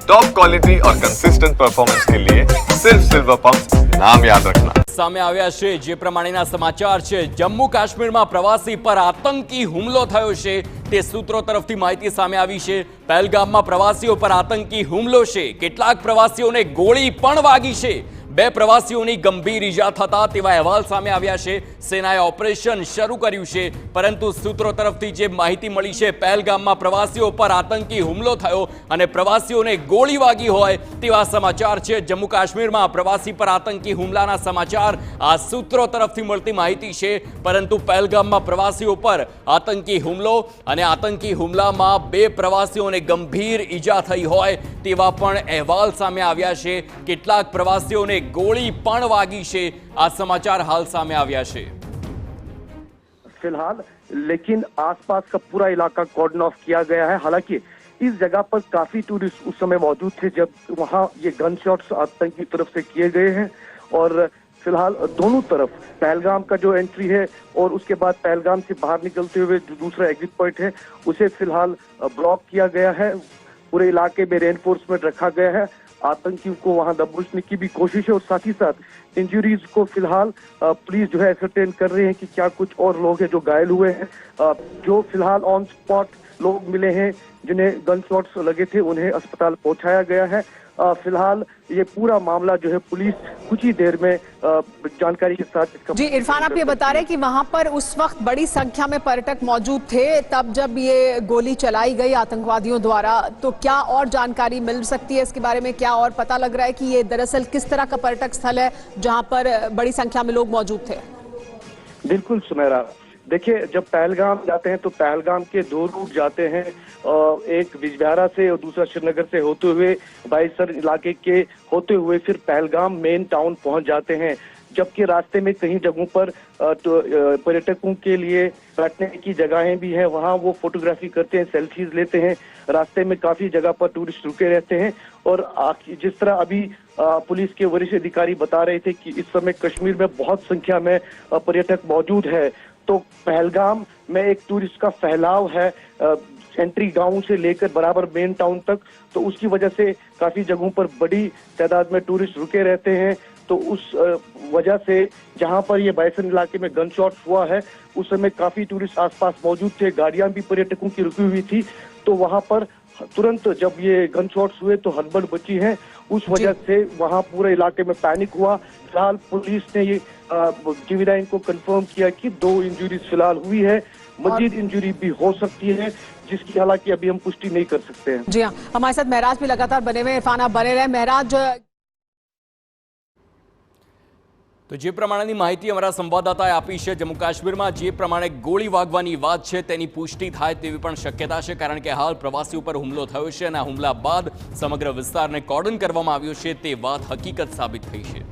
Top quality और consistent performance के लिए सिर्फ सिल्वर पंप नाम याद रखना। સામે આવ્યા છે જે પ્રમાણેના સમાચાર છે। જમ્મુ કાશ્મીરમાં પ્રવાસી પર આતંકી હુમલો થયો છે તે સૂત્રો તરફથી માહિતી સામે આવી છે। પહેલગામમાં પ્રવાસીઓ પર આતંકી હુમલો છે। કેટલાક પ્રવાસીઓને ગોળી પણ વાગી છે। બે પ્રવાસીઓની ગંભીર ઈજા થતા તેવા અહેવાલ સામે આવ્યા છે। સેનાએ ઓપરેશન શરૂ કર્યું છે, પરંતુ સૂત્રો તરફથી જે માહિતી મળી છે પહેલગામમાં પ્રવાસીઓ પર આતંકી હુમલો થયો અને પ્રવાસીઓને ગોળી વાગી હોય તેવા સમાચાર છે। જમ્મુ કાશ્મીરમાં પ્રવાસી પર આતંકી હુમલાના સમાચાર આ સૂત્રો તરફથી મળતી માહિતી છે, પરંતુ પહેલગામમાં પ્રવાસીઓ પર આતંકી હુમલો અને આતંકી હુમલામાં બે પ્રવાસીઓને ગંભીર ઈજા થઈ હોય તેવા પણ અહેવાલ સામે આવ્યા છે। કેટલાક પ્રવાસીઓને गोली पण वागी છે। આ સમાચાર હાલ સામે આવ્યા છે। फिलहाल लेकिन आसपास का पूरा इलाका कॉर्डन ऑफ किया गया है। हालांकि इस जगह पर काफी टूरिस्ट उस समय मौजूद थे जब वहां ये गन शॉट्स आतंक की तरफ से किए गए हैं और फिलहाल दोनों तरफ पहलगाम का जो एंट्री है और उसके बाद पहलगाम से बाहर निकलते हुए जो दूसरा एग्जिट पॉइंट है उसे फिलहाल ब्लॉक किया गया है। पूरे इलाके में रेनफोर्समेंट रखा गया है। आतंकियों को वहां दबोचने की भी कोशिश है और साथ ही साथ इंजरीज को फिलहाल पुलिस जो है एसरटेन कर रहे हैं कि क्या कुछ और लोग हैं जो घायल हुए हैं। जो फिलहाल ऑन स्पॉट लोग मिले हैं जिन्हें गन शॉट्स लगे थे उन्हें अस्पताल पहुंचाया गया है। फिलहाल ये पूरा मामला जो है पुलिस कुछ ही देर में जानकारी के साथ इसका जी इरफान, आप ये बता रहे हैं कि वहां पर उस वक्त बड़ी संख्या में पर्यटक मौजूद थे तब जब ये गोली चलाई गई आतंकवादियों द्वारा, तो क्या और जानकारी मिल सकती है इसके बारे में? क्या और पता लग रहा है कि ये दरअसल किस तरह का पर्यटक स्थल है जहां पर बड़ी संख्या में लोग मौजूद थे? बिल्कुल सुमेरा, देखिए जब पहलगाम जाते हैं तो पहलगाम के दो रूट जाते हैं, एक बिजबिहारा से और दूसरा श्रीनगर से होते हुए बाईसर इलाके के होते हुए फिर पहलगाम मेन टाउन पहुंच जाते हैं। जबकि रास्ते में कई जगहों पर पर्यटकों के लिए बैठने की जगहें भी हैं, वहां वो फोटोग्राफी करते हैं, सेल्फीज लेते हैं। रास्ते में काफी जगह पर टूरिस्ट रुके रहते हैं और जिस तरह अभी पुलिस के वरिष्ठ अधिकारी बता रहे थे कि इस समय कश्मीर में बहुत संख्या में पर्यटक मौजूद है, तो पहलगाम में एक टूरिस्ट का फैलाव है एंट्री गांव से लेकर बराबर मेन टाउन तक, तो उसकी वजह से काफी जगहों पर बड़ी तादाद में टूरिस्ट रुके रहते हैं। तो उस वजह से जहां पर ये बाइसन इलाके में गन शॉट हुआ है उस समय काफी टूरिस्ट आसपास मौजूद थे, गाड़ियां भी पर्यटकों की रुकी हुई थी, तो वहां पर तुरंत जब ये गन शॉट्स हुए तो हड़बड़ मची है। उस वजह से वहां पूरे इलाके में पैनिक हुआ। फिलहाल पुलिस ने ये टीवी9 को कंफर्म किया कि 2 इंजरीज फिलहाल हुई है, मजीद इंजरी भी हो सकती है जिसकी हालांकि अभी हम पुष्टि नहीं कर सकते हैं। जी हाँ, हमारे साथ महराज भी लगातार बने हुए। इरफान, आप बने रहे। महराज, તો જે પ્રમાણેની માહિતી અમારા સંવાદદાતાએ આપી છે, જમ્મુ કાશ્મીરમાં જે પ્રમાણે ગોળી વાગવાની વાત છે તેની પુષ્ટિ થાય તેવી પણ શક્યતા છે, કારણ કે હાલ પ્રવાસીઓ પર હુમલો થયો છે અને આ હુમલા બાદ સમગ્ર વિસ્તારને કોર્ડન કરવામાં આવ્યો છે તે વાત હકીકત સાબિત થઈ છે।